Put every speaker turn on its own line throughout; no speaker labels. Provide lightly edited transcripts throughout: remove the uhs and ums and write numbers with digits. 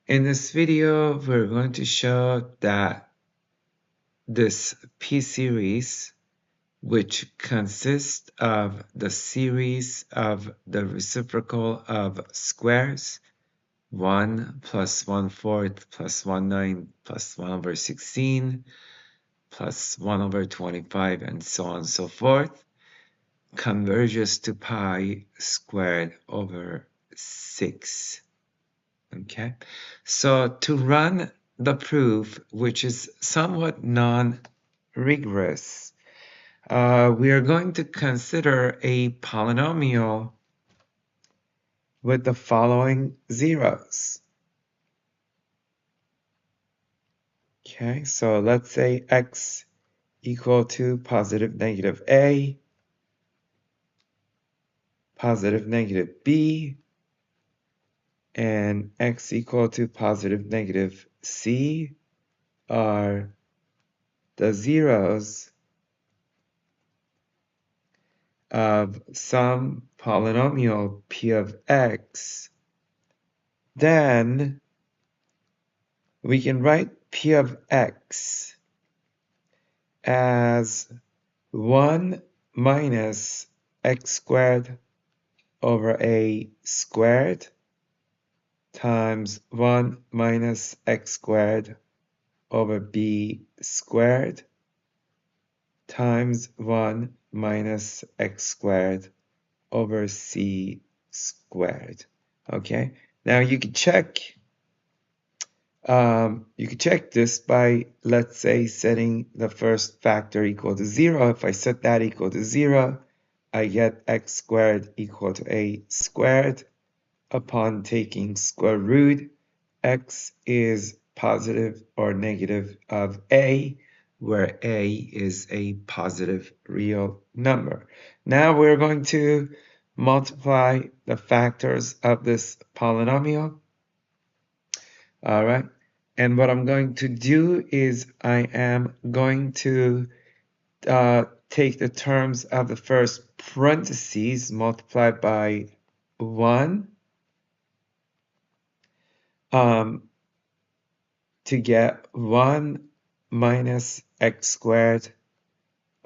In this video, we're going to show that this P-series, which consists of the series of the reciprocal of squares, 1 plus 1/4 plus 1/9 plus 1 over 16 plus 1 over 25 and so on and so forth, converges to pi squared over 6. Okay, so to run the proof, which is somewhat non-rigorous, we are going to consider a polynomial with the following zeros. Okay, so let's say x equal to positive negative a, positive negative b, and x equal to positive negative c are the zeros of some polynomial p of x, then we can write p of x as 1 minus x squared over a squared times 1 minus x squared over b squared times 1 minus x squared over c squared. Okay, now you could check this by, let's say, setting the first factor equal to 0. If I set that equal to 0, I get x squared equal to a squared. Upon taking square root, x is positive or negative of a, where a is a positive real number. Now we're going to multiply the factors of this polynomial. All right, and what I'm going to do is I am going to take the terms of the first parentheses multiplied by 1 to get 1 minus x squared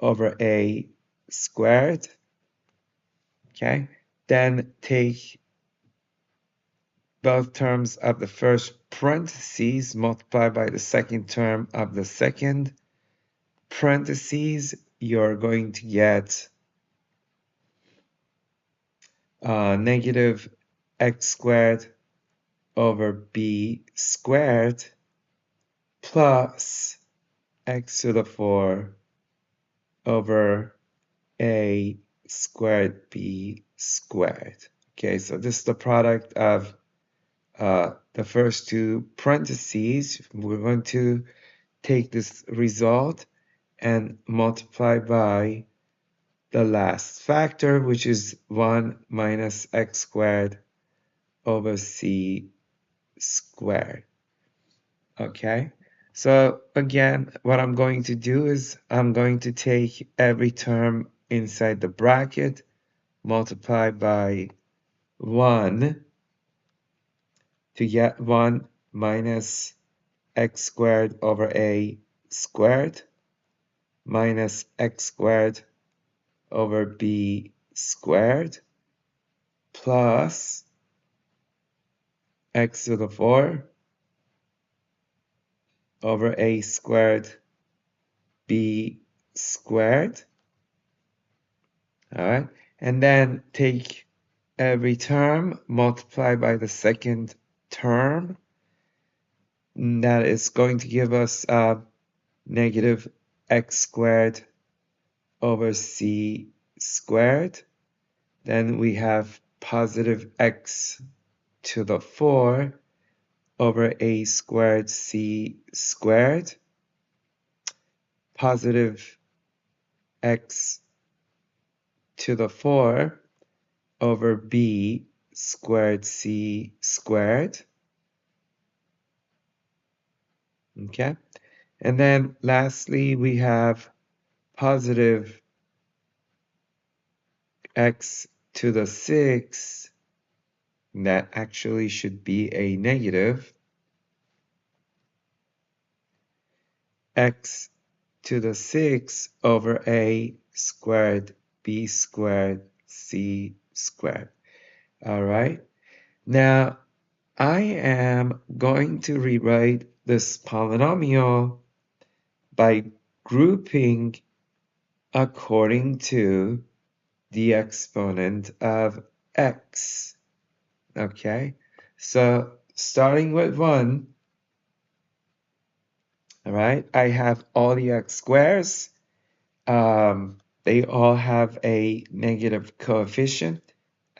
over a squared. Okay, then take both terms of the first parentheses multiplied by the second term of the second parentheses. You're going to get negative x squared over b squared plus x to the 4 over a squared b squared. Okay, so this is the product of the first two parentheses. We're going to take this result and multiply by the last factor, which is 1 minus x squared over c squared. Okay, so again, what I'm going to do is I'm going to take every term inside the bracket, multiply by 1 to get 1 minus x squared over a squared minus x squared over b squared plus x to the 4 over a squared b squared. All right, and then take every term, multiply by the second term. That is going to give us negative x squared over c squared. Then we have positive x to the 4 over a squared c squared, positive x to the 4 over b squared c squared. Okay, and then lastly we have positive x to the 6, that actually should be a negative, x to the 6 over a squared b squared c squared. All right. Now, I am going to rewrite this polynomial by grouping according to the exponent of x. Okay, so starting with 1, all right, I have all the x squares. They all have a negative coefficient.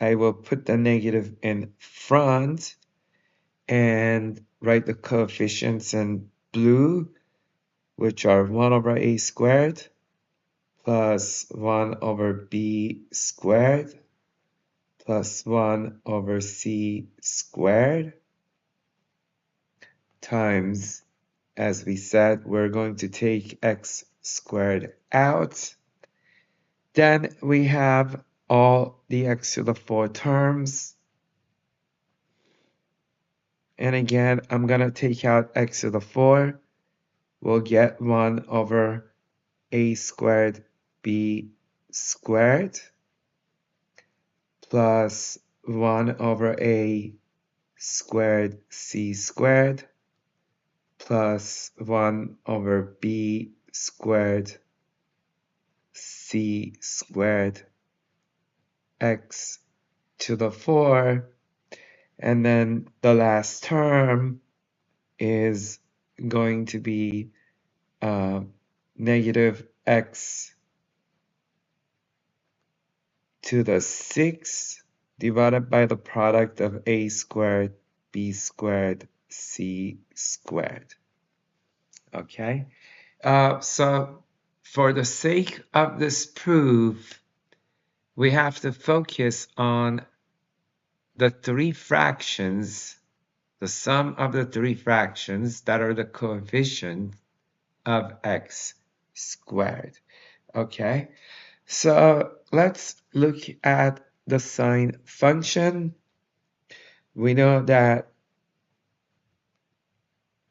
I will put the negative in front and write the coefficients in blue, which are 1 over a squared plus 1 over b squared plus 1 over c squared times, as we said, we're going to take x squared out. Then we have all the x to the 4 terms. And again, I'm going to take out x to the 4. We'll get 1 over a squared b squared plus 1 over a squared c squared plus 1 over b squared c squared x to the 4. And then the last term is going to be negative x to the 6 divided by the product of a squared b squared c squared. Okay, so for the sake of this proof, we have to focus on the 3 fractions, the sum of the 3 fractions that are the coefficient of x squared. Okay, so let's look at the sine function. We know that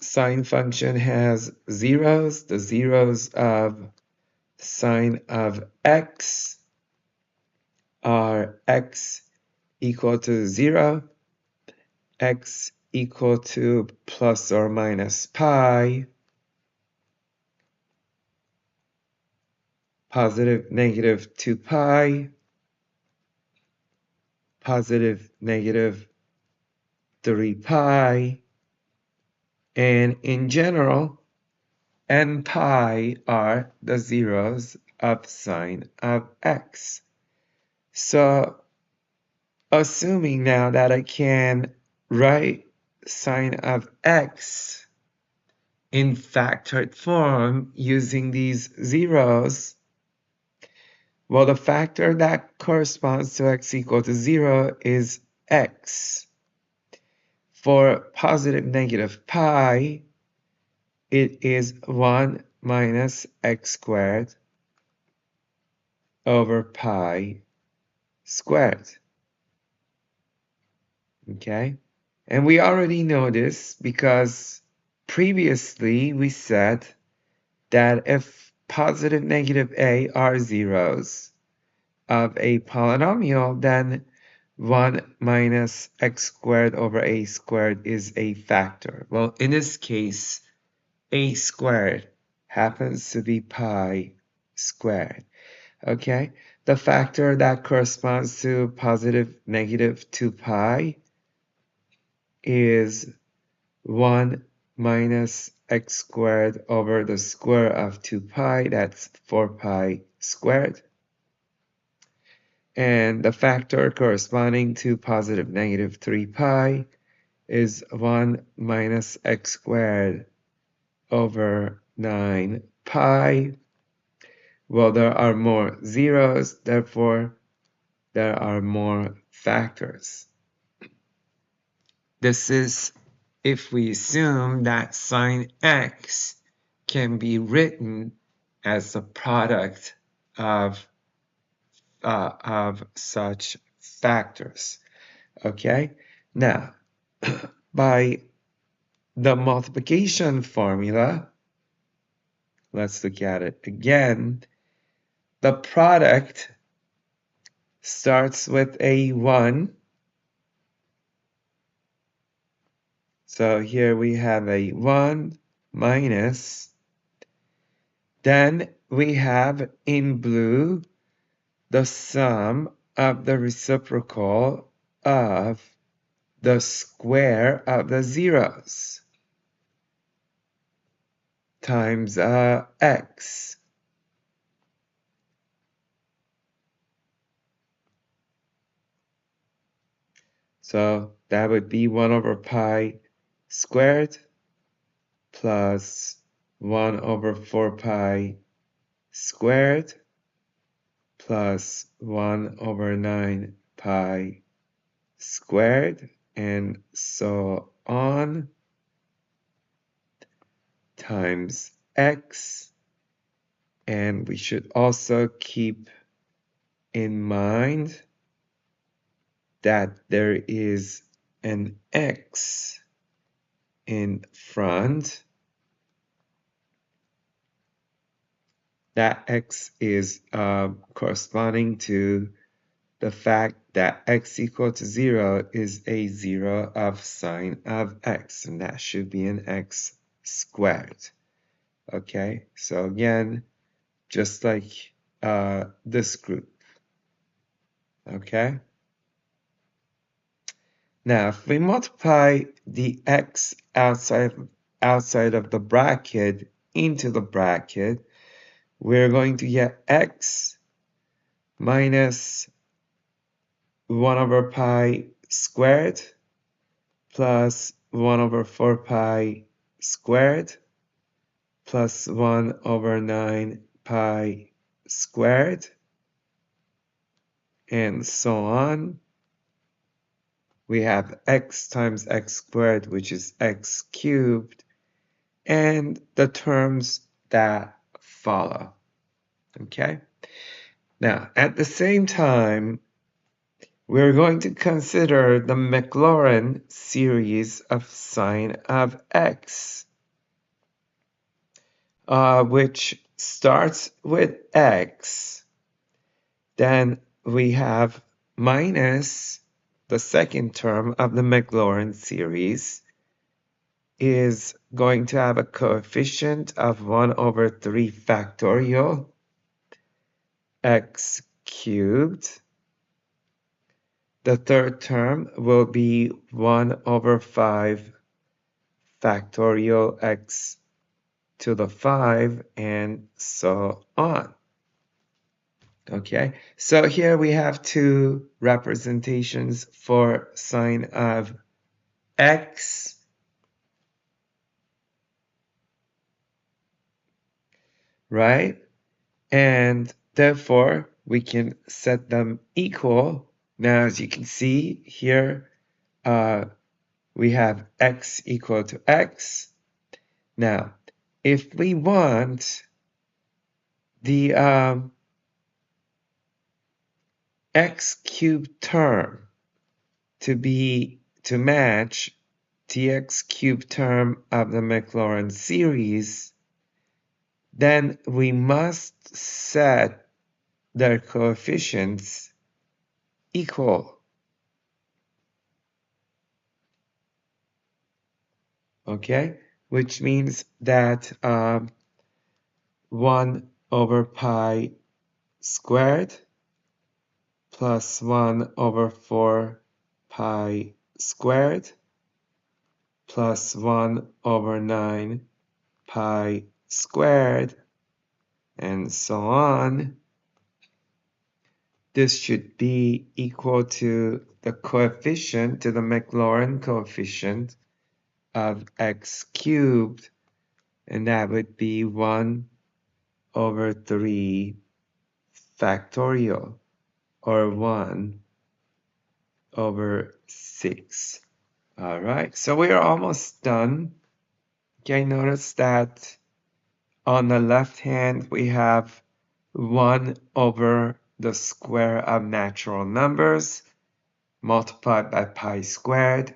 sine function has zeros. The zeros of sine of x are x equal to 0, x equal to plus or minus pi, positive negative 2 pi, positive negative 3 pi, and in general, n pi are the zeros of sine of x. So, assuming now that I can write sine of x in factored form using these zeros, well, the factor that corresponds to x equal to 0 is x. For positive negative pi, it is 1 minus x squared over pi squared. Okay? And we already know this because previously we said that if positive negative a are zeros of a polynomial, then 1 minus x squared over a squared is a factor. Well, in this case, a squared happens to be pi squared. Okay, the factor that corresponds to positive negative 2 pi is 1 minus x squared over the square of 2 pi, that's 4 pi squared. And the factor corresponding to positive negative 3 pi is 1 minus x squared over 9 pi. Well, there are more zeros, therefore there are more factors. This is if we assume that sine x can be written as the product of such factors. Okay, now by the multiplication formula, Let's look at it again. The product starts with a 1. So here we have a 1 minus. Then we have in blue the sum of the reciprocal of the square of the zeros times x. So that would be 1 over pi squared plus 1 over 4 pi squared plus 1 over 9 pi squared, and so on, times x. And we should also keep in mind that there is an x in front. That x is corresponding to the fact that x equal to 0 is a 0 of sine of x, and that should be an x squared. Okay, so again, just like this group. Okay. Now, if we multiply the x outside of the bracket into the bracket, we're going to get x minus 1 over pi squared plus 1 over 4 pi squared plus 1 over 9 pi squared, and so on. We have x times x squared, which is x cubed, and the terms that follow. Okay? Now, at the same time, we're going to consider the Maclaurin series of sine of x, which starts with x. Then we have minus the second term of the Maclaurin series is going to have a coefficient of 1 over 3 factorial x cubed. The third term will be 1 over 5 factorial x to the 5, and so on. Okay, so here we have two representations for sine of x. Right? And therefore, we can set them equal. Now, as you can see here, we have x equal to x. Now, if we want the x cubed term to match the x cubed term of the Maclaurin series, then we must set their coefficients equal. Okay, which means that 1 over pi squared plus 1 over 4 pi squared plus 1 over 9 pi squared, and so on. This should be equal to the coefficient, to the Maclaurin coefficient of x cubed, and that would be 1 over 3 factorial, or 1 over 6. All right, so we are almost done. Okay, notice that on the left hand we have 1 over the square of natural numbers multiplied by pi squared.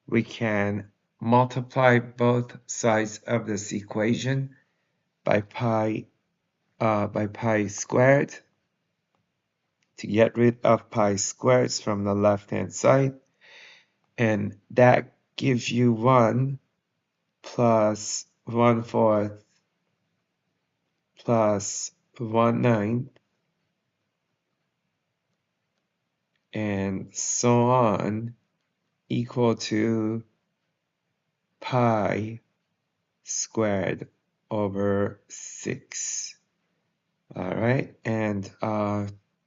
We can multiply both sides of this equation by pi squared to get rid of pi squareds from the left-hand side. And that gives you 1 plus 1/4 plus 1/9 and so on equal to pi squared over 6. All right, and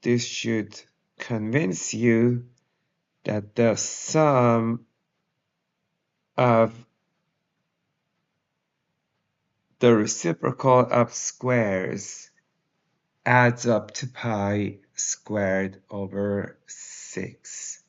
this should convince you that the sum of the reciprocal of squares adds up to pi squared over 6.